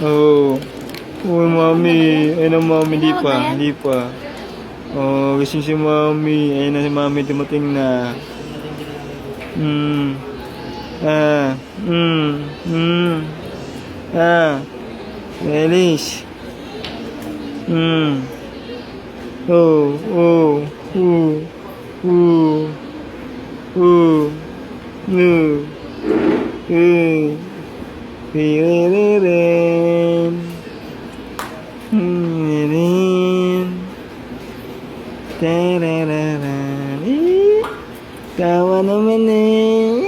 Oh. Oh, mami. Ayun ang mami. Hindi pa. Hindi pa. Oh, gising si mami. Ayun na si mami. Dumating na. Ah. Ah. Elis. Oh. Oh. No. Piririn. Tarararan. Tawa naman eh.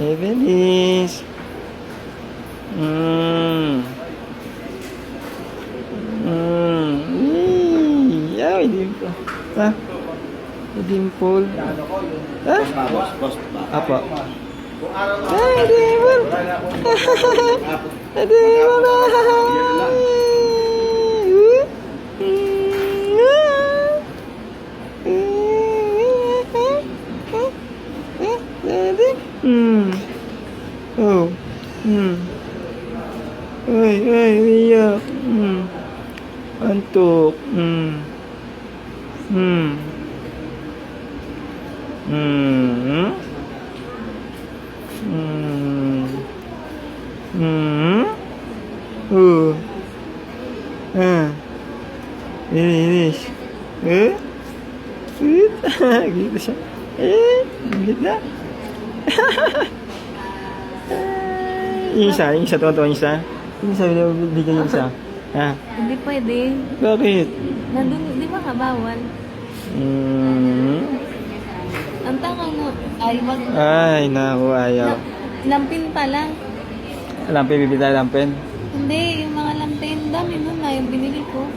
Evelis. Yaw, dimple. Ha? Dimple. Ha? Apa? Ay, dimple. Dimple. Oh. Ay, umiyak. Antok. Oh. Inis. Sweet. Gitu siya. Ganda. Yung isa, tuwa-tuwa yung isa. Yung isa, bigyan yung isa. Ha? Hindi pwede. Bakit? Nandun, di ba bawal? Ang tangang mo, ay wag. Ay, naku, ayaw. Lampin pala. Lampin, bibita lampin. Hindi, yung mga lampin, dami nun na, yung binili ko.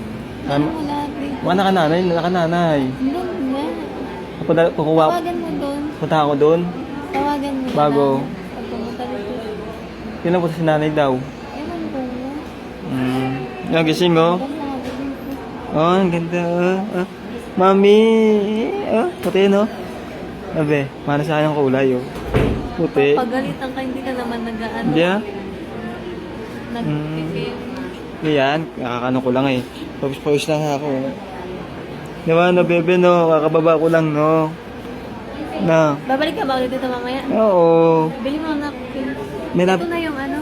Ano mo lahat eh. Mga nakananay. Doon na. Kukuha. Tawagan mo doon. Punta ako doon. Tawagan mo. Bago. Pag pumunta dito. Yun lang po si nanay daw. Ewan ko. Yung gising, oh. Oh, ang ganda, oh. Mami. Oh, puti, no? Abe, mana sa kanyang kulay, oh. Puti. Pagalitan ka, hindi ka naman nag-ano. Hindi, ah. Nag-pipim. Yan, kakakano ko lang eh. Pawis lang ako. Diba, no, bebe, no? Kakababa ko lang, no? Na. Babalik ka ba ulit dito mamaya? Oo. Bili mo na napkin. May Ito na yung ano.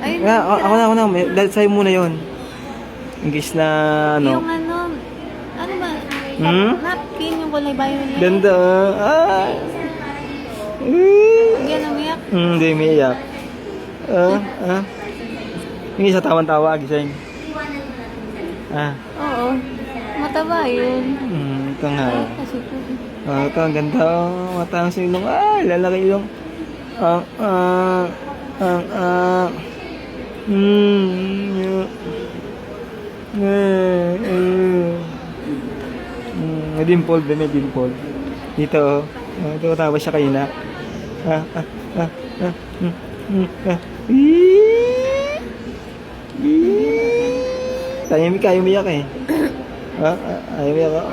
Ayun. Ako na. Dahil sa'yo muna yon. Ingis na, ano. Yung ano. Ano ba? Napkin, yung kulay violet. Ganda, ah. Hindi yan umiyak. Hindi, umiiyak. Yung isa tawan-tawa, gising. Oo. Mataba yun. Ito nga. Kasi po. Ito, ang ganda, oh. Mata ang silong. Ay, lalaki yung. May dimple, may dimple. Dito, oh. Ito, tawa siya kayo na. Tahimik ka, umiyak eh. Ayaw umiyak.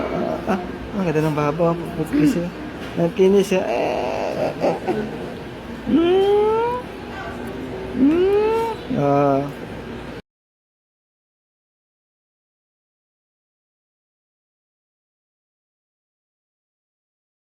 Ang ganda ng baba. Pagkinis siya. Nagkinis siya. Ah.